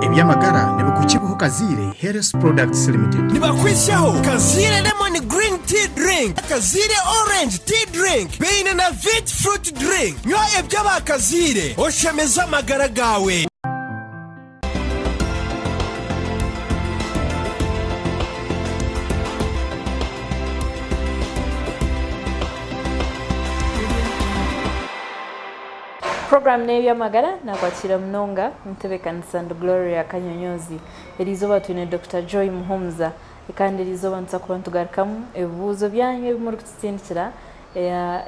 ebyamagara ne bukukibuho Kazire Health Products Limited nibakwishaho Kazire Lemon Green Tea Drink, Kazire Orange Tea Drink, beine na Vit Fruit Drink. Nywa ebyaba Kazire oshemeza amagara gawe. Program ne byamagara nakwakira mnonga Ntebe Kanisa Gloria Kanyonyozi elizoba tune Dr. Joy Muhumza kandi elizoba ntsakura ntugarukamu ebibuzo byanyu ebimuri kutindikira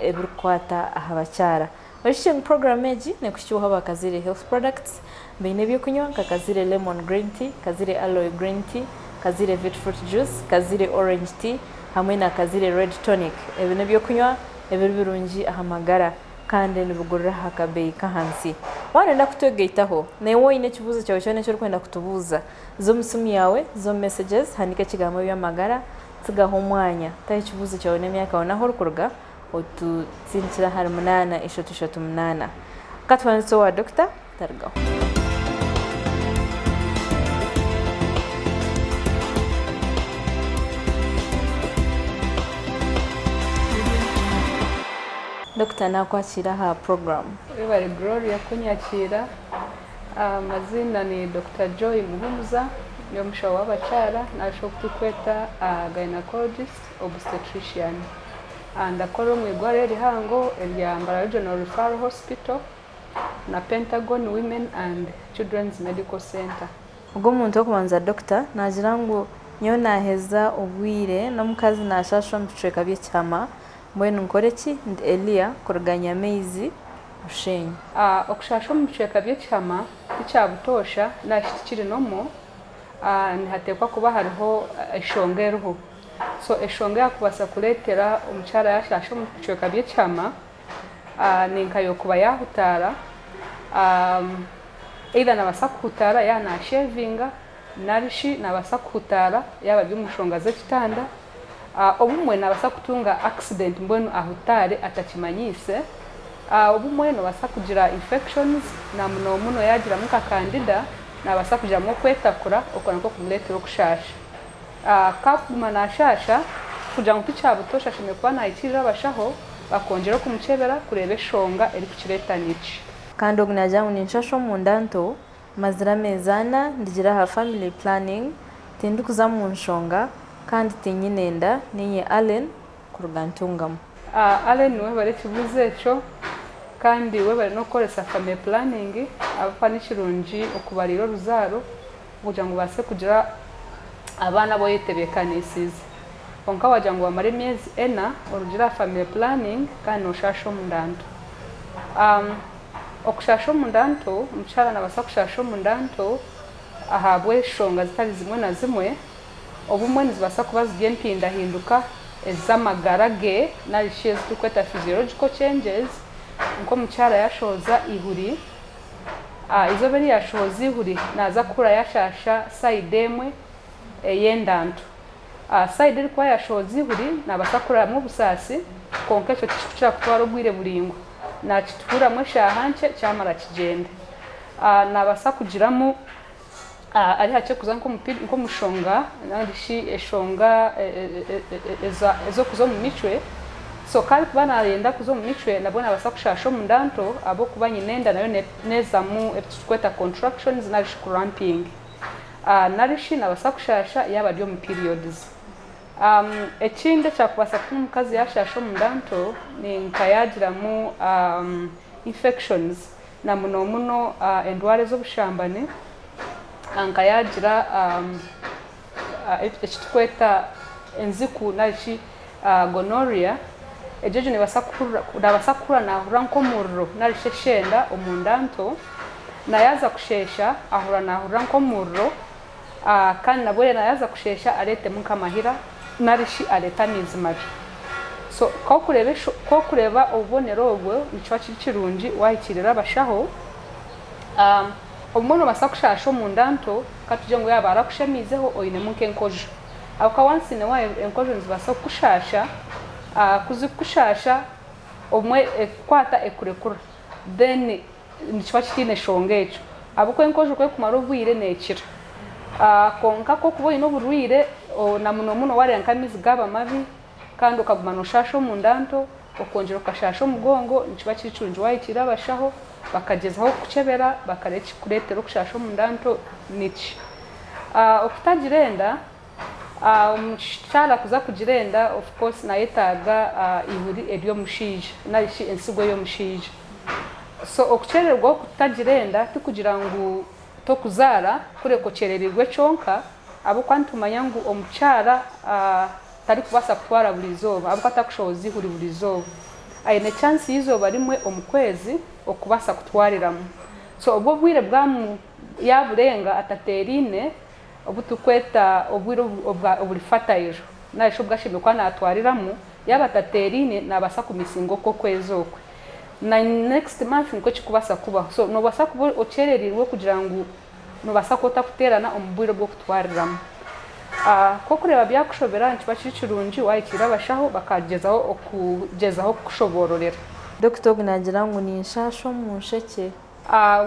ebirukwata ahabakyara washinga program eji ne kushyuha bakazire Health Products bine byo kunywa Kazire Lemon Green Tea, Kazire Aloe Green Tea, Kazire Vit Fruit Juice, Kazire Orange Tea hamwe na Kazire Red Tonic ebine byo kunywa ebirungi ahamagara kandi nibugurira hakabeyi kahansi warenda kutegeitaho newo ine kibuzo cyawe cyane cyo kwenda kutubuza zo musumi yawe zo messages handika kigambo by'amagara tsigaho umwanya tayi kibuzo cyawe n'emyaka wonaho rukuruga otutsindira hari 8 katwanitso wa Dr. Targaho Dr. nakwakira ha program. Webale Gloria kunyakira. Mazina ni Dr. Joy Muhumza, yomusha w'abakyara nasho kutukweta gynecologist obstetrician. Ndakora mu igware rihango erya Mbara Regional Referral Hospital na Pentagon Women and Children's Medical Center. Ubwo muntu okubanza Dr. nagira ngo nyo naheza obwire no mukazi nashashwa mtucheka byecyama Mbwenu nkoreki ndi Elia kuruganya mezi ushenyi. Okushasha omucheka byecyama icyabutosha nashikiri nomo nihatekwa kuba hariho eshongeruho. So eshonge yakubasa kuletera omukyara yashasha omucheka byecyama ninkayo kuba yahutara either nabasa kuhutara ya na shavinga narishi nabasa kuhutara yaba byumushonga z'ekitanda obumwe nabasa kutunga accident mbwenu ahutare atakimanyise obumwe nabasa kugira infections na muno yagira muka candida nabasa kugira mu kwetakura okona ko kumuletera okushasha kapuma nashasha kugira ngo tucyabutosha shime kwa nayikira bashaho bakongera kumucebera kurebe shonga eri kukireta niki kandi ogunaja mu nshasho mu ndanto mazira mezana ndigira ha family planning tindukuza mu nshonga kandi tinyinenda ninye Allen kurugantungamo Allen we bare kibuze cyo kandi we bare no koresa family planning abapa nikirungi okubariro ruzaro kugira ngo base kugira abana bo yitebekanisize onka wagira ngo bamare myezi ena orugira family planning kandi oshasho mu ndanto okushasho mu ndanto mucyara nabasa kushasho mu ndanto ahabwe shonga zitari zimwe na zimwe obumwe nizibasa kuba zigiye mpindahinduka ez'amagara ge narishiye tukweta physiological changes nko mucyara yashoza ihuri izo beri yashoza ihuri naza kura yashasha side emwe yendanto side iri kwa yashoza ihuri nabasa kura mu busasi konke cyo kishukira kutwara ubwire buringo nakitura mu shahanche cyamara kigende nabasa kugiramo ari hache kuza nko mushonga narishi eshonga ezo kuzo mu micwe so kali kubana yenda kuzo mu micwe nabona basa kushasho mu ndanto abo kubanye nenda nayo neza mu etukweta contractions narishi cramping narishi nabasa kushasha yaba ryo mu periods ekinde cyakubasa kumukazi yashasho mu ndanto ni nkayagira mu infections na muno endware zo bushambane ankayagira ekitukweta enziku narishi gonorrhea ejeje ne basakura na ranko murro narishi shenda omundanto nayaza kushesha ahura na ranko murro kandi nabwe nayaza kushesha arete munkamahira narishi aleta nizimari so ko kureba obonero obwo nico kirungi wahikirira bashaho omuntu basakushasho mu ndanto katuje ngo yaba arakushemizeho oyine munke nkojo aka once ne wa enkojo nzibasa kushasha kuzikushasha omwe kwata ekurekura then nichwa kitine shongecho abuko enkojo kwe kumara obwire nekira konka ko kuboye no burwire na muno warenkamizi gaba mabi kandi ukaguma no shasho mu ndanto okongera ukashasho mugongo nikiba kiricunje wayikira abashaho bakagezaho kucebera bakareki kuretera kushasho mu ndanto niki okutagirenda umushara kuza kugirenda of course nayetaga ihuri elyo mushije narishi ensigo yo mushije so okucererwa kutagirenda tukugira ngo to kuzara kure kocererirwe chonka abo kwantumanya ngo omuchara tari kubasa kutwara bulizoba abo atakushobozi huri bulizoba ayine chance yizoba rimwe omukwezi okubasa kutwariramo so obwo bwire bwamu yaburenga ataterine obutukweta obwiro obulifatayo naisho bwashime kwa natwariramo yaba taterine nabasa kumisingo ko kwezokwe na next month niko kikubasa kuba so no basa kubo ocererirwe kugira ngo no basa kota kuterana omubwiro bwo kutwariramo ko kureba byakushobera nkiba kirungi wayikira abashaho bakagezaho okugezaho kushobororera Dr. Gnagira ngo ni inshasho mu nsheke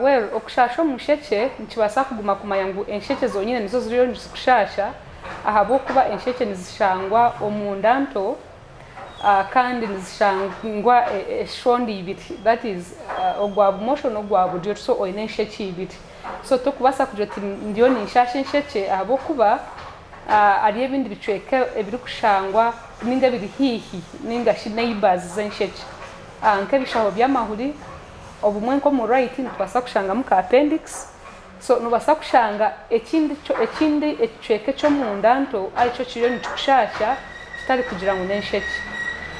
well okushasho mu nsheke nkibasa kuguma kumanya ngo ensheke zonyine nizo ziriyo nzikushasha ahabo kuba ensheke nizishangwa omundanto kandi nizishangwa eshondi ibiti that is ogwa motion ogwa budyo so oyine ensheke ibiti so to kubasa kujoti ndiyo ni inshashe ensheke ahabo kuba ari ebindi bicweke ebiri kushangwa ninga biri hihi ninga shi neighbors z'ensheke nke bishaho byamahuri obumwe nko mu right nitwasa kushanga mu appendix so nubasa kushanga ekindi ecweke cyo mu ndanto arico kiriyo nikushasha kitari kugira ngo nensheke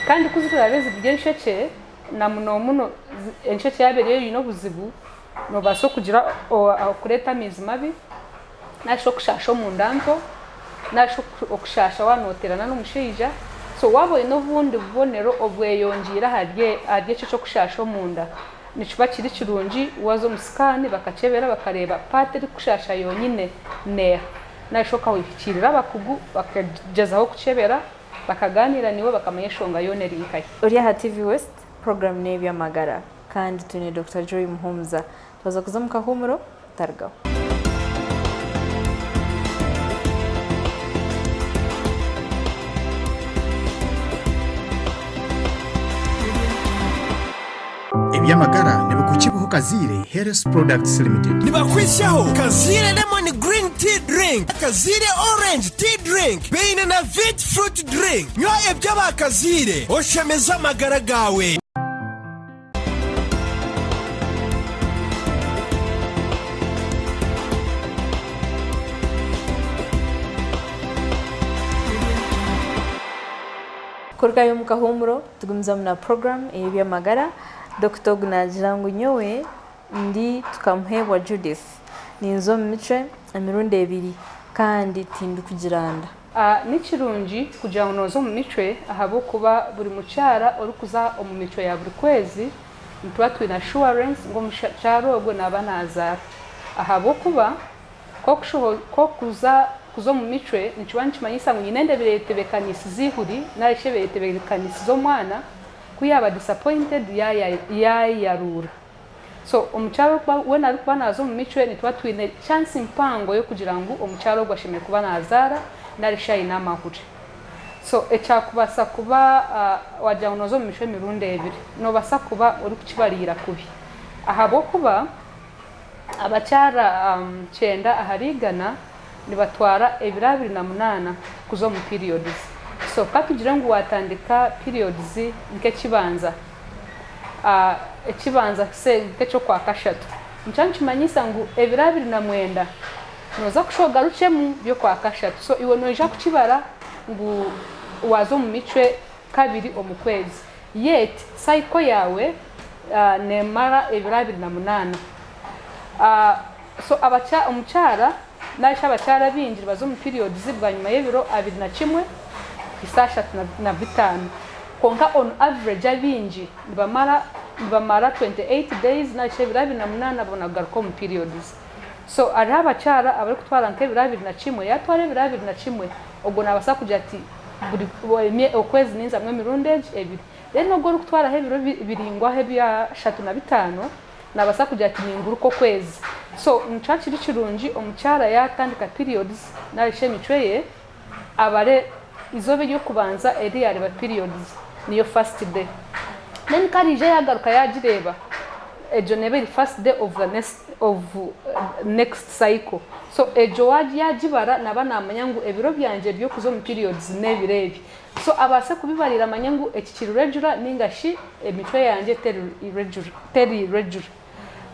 kandi kuzikora bezi byensheke na muno ensheke yabereye yino buzibu nubasa kugira kureta mizimabi nasho kushasha mu ndanto nasho okushasha wanoterana n'umushija so wabo ino bundi bubonero obweyongira harye cyo kushasha mu nda nikiba kiri kirungi wazo musikani bakacebera bakareba pateri kushasha yonyine ne nashoka wikirira bakugu bakagezaho kucebera bakaganira niwe bakamenya shonga yone rinkaye uri ha TV West program ne byamagara kandi tune Dr. Joy Muhumza tuza kuzamuka humuro targaho Ebyamagara ne bukukibuho Kazire Health Products Limited. Nibakwishaho Kazire Lemon Green Tea Drink, Kazire Orange Tea Drink, beine na Vit Fruit Drink. Nywa ebyaba Kazire, oshemeza amagara gawe. Kurgayo mukahumuro tugumza muna program ebyamagara Dr. Gnagira ngo nyowe ndi tukamuhebwa Judith ninzo mice emirundi ebiri kandi tindu kugiranda nikirungi kugira ngo nozo mu mice ahabo kuba buri mucyara uri kuza mu mico ya buri kwezi ntwa twina assurance ngo mucyaro ogwe nabanaza ahabo kuba ko kuzo mu mice nikibanchi manyisa ngo nyinende biretebekanisi zihuri narishe biretebekanisi zo mwana kuyaba disappointed yarura so omucyaro we nari kuba nazo mu mico nitwa twine chance impango yo kugira ngo omucyaro gwashime kuba nazara narishayi namahuri so ecyakubasa kuba wajya unozo mu mico mirundi ebiri no basa kuba uri kukibarira kubi ahabo kuba abacyara cyenda aharigana nibatwara 2008 kuzo mu periods so katugira ngo watandika periods nke kibanza ekibanza se nke cyo kwa kashatu ncyanchi manyisa ngo 2009 noza kushogaruke mu byo kwa kashatu so iwe noja kukibara ngo wazo mu mice kabiri omukwezi yet cycle yawe nemara 2008 so omucyara nasha abacyara binjira bazo mu periods bwa nyuma y'ebiro 21 isasha na bitanu konka on average abinji bamara 28 days na shebirabi na munana bonagaruko mu periods so ari abacyara abari kutwara nke birabi na kimwe yatware birabi na kimwe ubwo nabasa kujya ati buri okwezi ninza mwe mirundage ebiri rero ngo kutwara hebiro biringwa hebya 35 nabasa kujya ati ninguru ko kwezi so nchakiri kirungi omukyara yatandika periods narishe emichwe ye abare izobe ryo kubanza eri yareba periods niyo first day then karije yagaruka yagireba ejo nebe first day of the next cycle so ejo waji yagibara naba namanya ngo ebiro byanje byo kuzo mu periods nebirebi so abase kubibarira amanya ngo ekikiri regular ningashi emitwe yanje teri irregular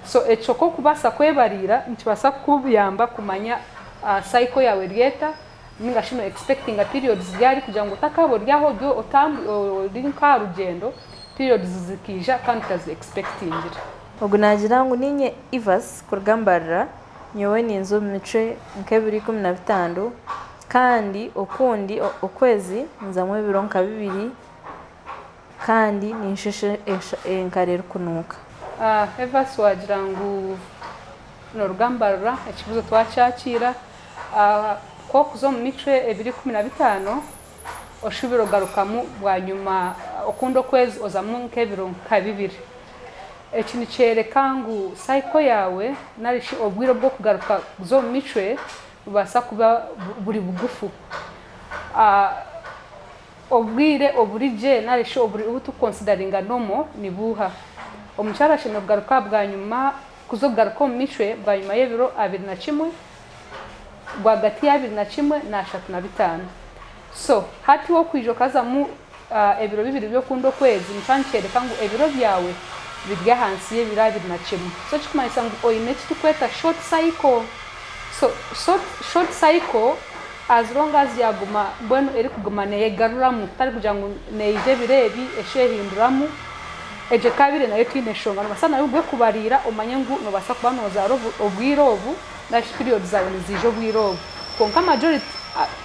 so echoko kubasa kwebarira ntibasa kubiyamba kumanya cycle yawe ryeta ningashi no expecting a periods byari kugira ngo takabo ryaho byo otambi linka rugendo periods zikija kandi kazi expecting ubwo nagira ngo ninye Ivas kurugambarira nyowe ninzo mice nk'ebiri 15 kandi okundi okwezi nzamwe bironka bibiri kandi ninsheshe enkarero kunuka Evas wagira ngo no rugambarira ekibuzo twachakira ko kuzo mu mice 215 oshubiro garukamu bwa nyuma okundo kwezi ozamu nk'ebironka bibiri ekini cyereka ngo cycle yawe narishi obwiro bwo kugaruka zo michwe basa kuba buri bugufu obwire oburije narishi oburi ubu consideringa normal ni buha omucyara shino kugaruka bwa nyuma kuzo garuka mu michwe bwa nyuma y'ebiro 21 rwagati ya 21 na 35 so hati wo kwijokaza mu ebiro bibiri byo kundo kwezi nicyancyereka ngo ebiro byawe birya hansi ye birabiri na kimwe so chikumanyisa ngo oyineti tukweta short cycle so short cycle as long as yaguma bueno eri kuguma ne yegaruramu tari kugira ngo neije birebi eshehinduramu eje kabire nayo twineshonga basana yo kubarira umanye ngo no basa kubanoza obwirobu na period zawe nizijo bwirobu konka majority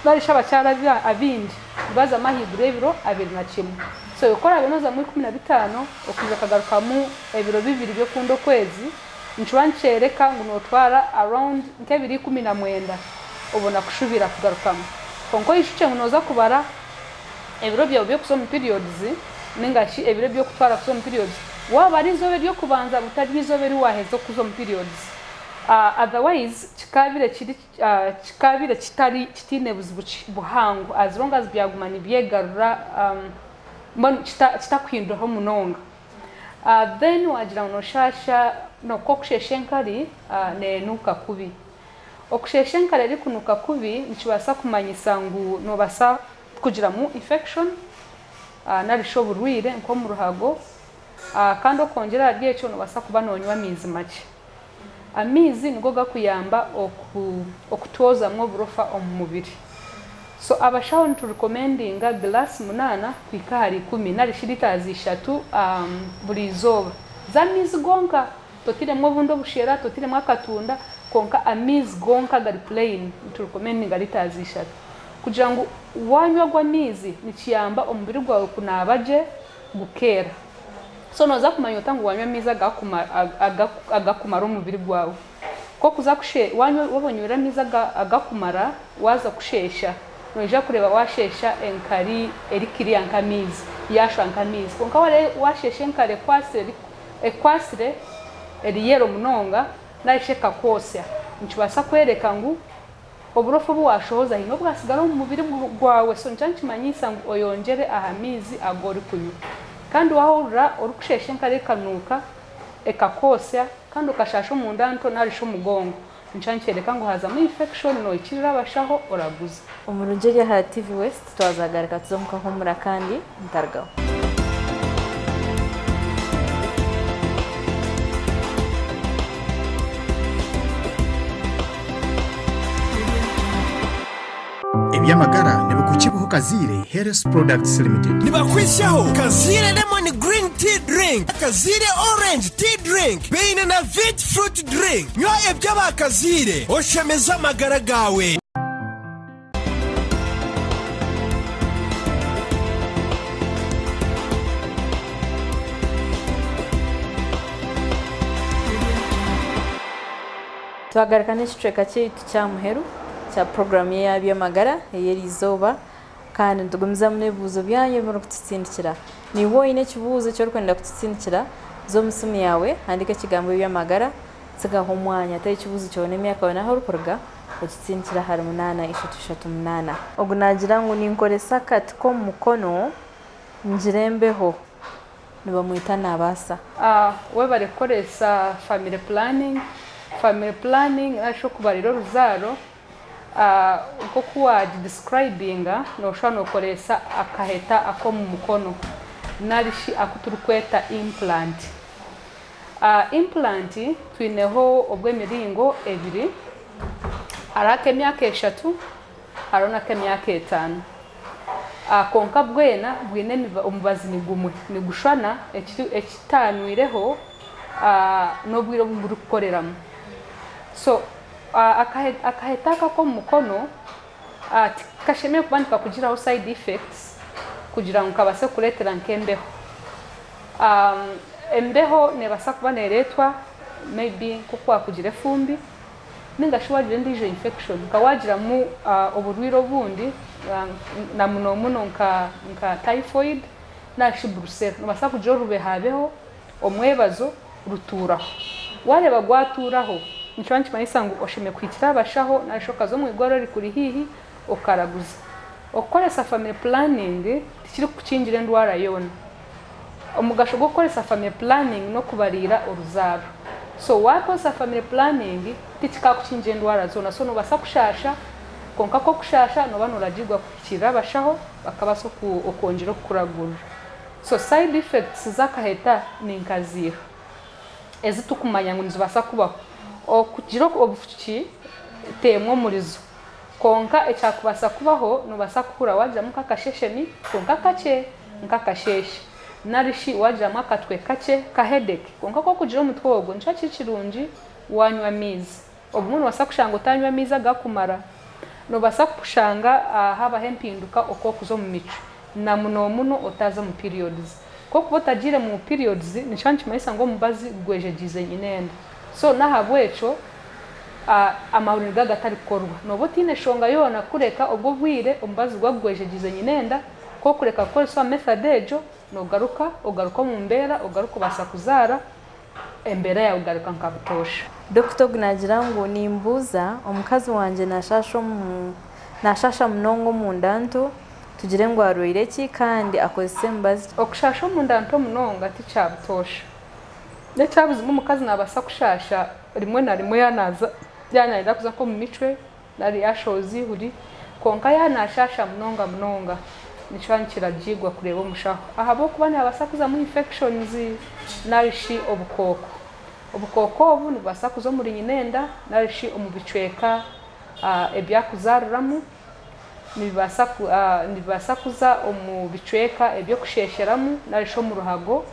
barisha bacyara abindi baza mahidure ebiro 21 so yokora binoza mu 15 okuza kagaruka mu ebiro bibiri byo kundo kwezi nchwanchereka ngo notwara around nk'ebiri 19 ubona kushubira kugarukamo konko yishuce ngonoza kubara ebiro byo kusoma periods ningashi ebiro byo kutwara kusoma periods waba ari zobe ryo kubanza butari bizobe ri wahezo kusoma periods otherwise chikabire kitari kitine buhangu as long as byagumana byegarura mbona kitakwindura ho munonga then wagira no shasha no kokusheshenkari ne nuka kubi okusheshenkari ari kunuka kubi nicibasa kumanyisa ngo no basa kugira mu infection narisho burwire nko mu ruhago kandi okongera ryecho no basa kubanonywa mizi make amizi nigo gakuyamba okutoza mwo burofa omubiri so abashaho ntu recommendinga glass 8 kwikari 10 narishiritazi 3 buri zoba za mizi gonka totire mwo bundo bushera totire mwakatunda konka amizi gonka gari plain ntu recommendinga litazi 3 kugira ngo wanywa gwa mizi nikiyamba omubiri gwawe kunabaje gukera so noza kumanyota ngo wanywa miza agakumara umubiri gwawe ko kuza kushe wanywa wabonywera miza agakumara waza kushesha noja kureba washesha enkari erikiri yankamizi yashwankamizi konka wale washesha enkare kwasire eriyero munonga narisheka kosya ncibasa kwereka ngo oburofu bwashoza hino bwasigara mu mubiri gwawe so ncyankimanyisa ngo oyongere ahamizi agori kunywa kandi wahura orukusheshe nkare kanuka ekakosya kandi ukashasha mu ndanto narisho mugongo ncyankereka ngo haza mu infection no ikirira bashaho oraguza umurunjeri ha TV West twazagarika tuzomuka humura kandi ntargaho Ebyamagara nibukukibuho Kazire Health Products Limited. Nibakwishaho Kazire Lemon Green Tea Drink, Kazire Orange Tea Drink, beine na Vit Fruit Drink. Nywa ebyaba Kazire, oshemeza amagara gawe. Twagarika n'ikicweka cy'itu cya muheru cya program ya byamagara yerizoba kandi tugumiza mu nebuzo byanyu byo kutsindikira ni wowe ine kibuzo cyo kwenda kutsindikira zo musumi yawe handika kigambo byamagara tsigaho omwanya atari ekibuuzo kyona emyaka yona ahu orikuruga okitsindikira hari 8338 ogu nagira ngu ninkoresa akati k'omu mukono ngirembeho nibamwita nabaasa we barikukoresa family planning nasho kubarira oruzaaro nkoku wagidescribinga noshobora nokoresa akaheta ak'omu mukono narishi akuturikweta implant twineho obw'emiringo ebiri hariho ak'emyaka 3 hariho n'ak'emyaka 5 konka bwena bwine omubazi nigumwe nigushwana ekitanwireho n'obwire oburi kukoreramu so akaheta ak'omu mukono kashemeye kuba nikakugiraho side effects kugira ngo kabase kuletera nk'embeho embeho nebasa kuba neretwa maybe kuko wakugira efumbi ningashi wagira endijo infection kawagiramu oburwire obundi na muno nka typhoid na shibrusel nobasa kugira orubehabeho omwebazo ruturaho wareba gwaturaho nico nkimanyisa ngu osheme kwikira abashaho nashoka zo mwigoro rikuri hihi okaraguza okoresa family planning tikiri kukingira endwara yona omugasho gwo koresa family planning no kubarira oruzaaro so wakosa family planning tikika kukingira endwara zona so nobasa kushasha konka ko kushasha noba noragirwa kwikira abashaho bakabasa okongira okuragura so side effects zakaheta ninkaziha ezitukumanya ngo nizibasa kubaho okugira obufuki temwo murizo konka ekyakubasa kubaho nobasa kukura wagira muka kasheshemi konka kache nka kasheshe narishi wagira mwaka twe kache ka headache konka ko kugira omutwe ogwo nico kirungi wanywa amizi obumuntu wasa kushanga utanywa amizi agakumara nobasa kushanga haba hempinduka okokuzo mu mico na muno otaza mu periods ko kubotagire mu periods nico nkimanyisa ngo mubazi gwejegize nyinenda so nahabwecho amahuriro gagatari korwa nobotine shonga yona kureka obwo bwire omubazi gwagwejegize nyinenda ko kureka ko so method ejo ogaruka mu mbera ogaruka basa kuzara embera ya ugaruka nkabutosha Dr. Gnagira ngo nimbuza omukazi wanje nashasha munongo mu ndanto tugire ngo arwire ki kandi akozese mbazi okushasha mu ndanto munonga ticyabutosha necyabuze umukazi nabasa kushasha rimwe na rimwe yanarira kuza ko mu micwe nari yashozi huri konka yanashasha munonga nico nkiragirwa kureba omushaho ahabo kuba nabasa kuza mu infections narishi obukoko obu nibasa kuza muri nyinenda narishi omubicweka ebyakuzaruramu nibasa kuza omubicweka ebyo kushesheramu narisho mu ruhago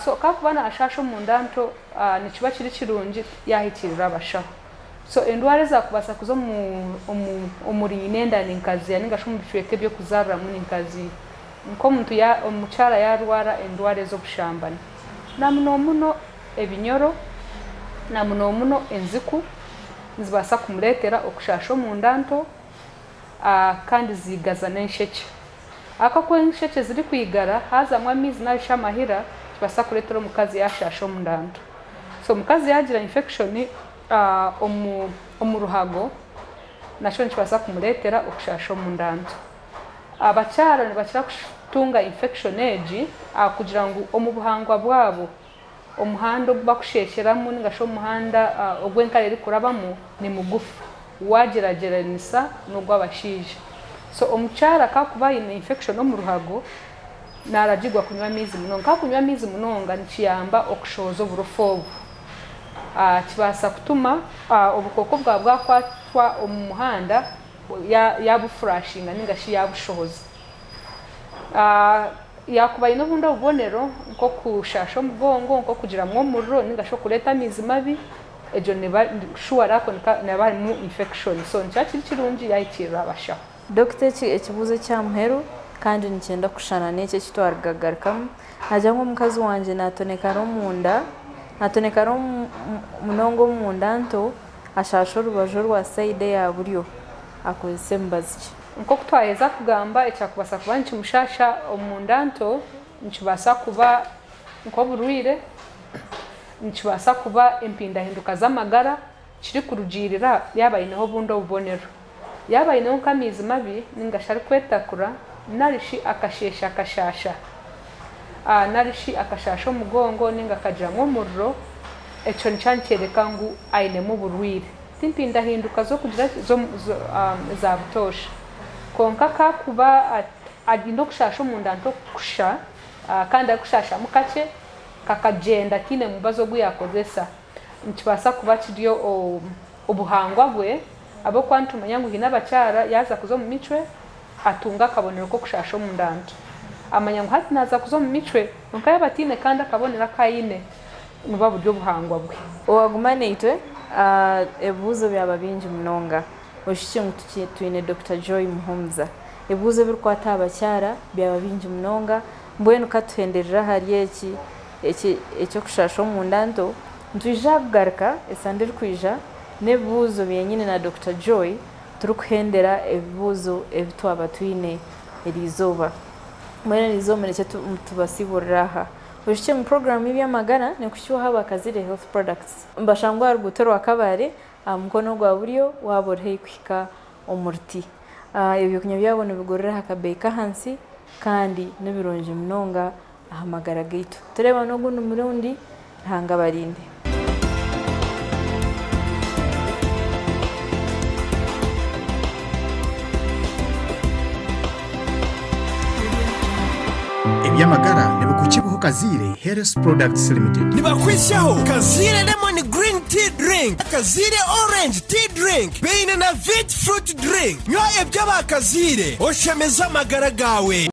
so kakubana ashasho mu ndanto nikiba kiri kirungi yahikirira abashaho so endwara zakubasa kuzo omuri nyinenda ninkazi yaningasho mubicweka ebyo kuzaruramu ninkazi nko muntu omukyara yarwara endwara zo kushambana na muno ebinyoro na muno enziku nizibasa kumuletera okushasha mu ndanto kandi zigaza n'ensheke akakwe ensheke ziri kwigara hazamwa amizi narisha mahira kibasa kuletera omukazi yashasha mu ndanto so omukazi yagira infection omuruhago nasho nkibasa kumuletera okushasha mu ndanto abakyara nibakira kutunga infection egi kugira ngo omubuhangwa bwabo omuhanda bakushesheramu ningasho omuhanda ogwenkareri kurabamu ni mugufu wagerageranisa n'ogwabashije so omukyara kakuba ine infection omuruhago naragirwa kunywa amizi munonga kunywa amizi munonga nikiyamba okushoza oburofu obu kibasa kutuma obukoko bwakwatwa omu muhanda yabufurashinga ningashi yabushoza yakuba ino bundi obubonero nko kushasha omugongo nko kugira mu omuriro ningasho kuleta amizi mabi ejo neba shuara ko neba mu infection so ncyakiri kirungi yahikirira abashaho Dr. ekibuzo kya muheru kandi nikyenda kushana n'ekyo kitwaragagarikamu najya nk'omukazi wanje natonekara omunda natonekara munongo mu ndanto ashasha orubajo rwa side ya buryo akozese mbazi ki nko kutwaheza kugamba ekyakubasa kuba nikimushasha omu ndanto nikibasa kuba nko burwire nikibasa kuba empindahinduka z'amagara kiri kurugirira yabayineho bundi obubonero yabayineho nk'amizi mabi ningashari kwetakura narishi akashasha narishi akashasha omugongo ninga akagiramu omuriro ekyo nikyankyereka ngu ainemu burwire timpindahinduka zo kugira za butosha konka kakuba agenda okushasha omunda ntokusha kandi akushasha mukake kakagenda kine mubazo gwe yakozesa nikibasa kuba kiriyo obuhangwa bwe abo kwantumanya ngu hina abakyara yaza kuza mu micwe atunga akabonero ko kushasha omunda nto amanya ngu hati naza kuza mu micwe nonka yabatine kandi akabonera kayine muba buryo buhangwa bwe owagumane itwe ebuzo byaba bingi munonga oshiki ngu tuyine Dr. Joy Muhumuza ebuzo birukwata abakyara byaba bingi munonga mbwenu katuhenderera hari ekyo kushasha omunda nto ntwija kugaruka esande rkwija n'ebibuzo byenyine na Dr. Joy turukuhendera ebibuzo ebitwaba twine erizoba mwene rizoba neke tubasiburira aha oshike mu program y'byamagara nekushyuha abakazire health products mbashangwa rugutero wakabare mukono gwa buryo waborhe kwika omurti ebyo kunya byabone bigorera hakabeka hansi kandi n'ebironje munonga ahamagara gaitu tureba no guno murundi hanga barinde ebyamagara nibukukibuho kazire Health Products Limited nibakwishaho kazire lemon green tea drink kazire orange tea drink beine na vit fruit drink nywa eby'abakazire oshemeza amagara gawe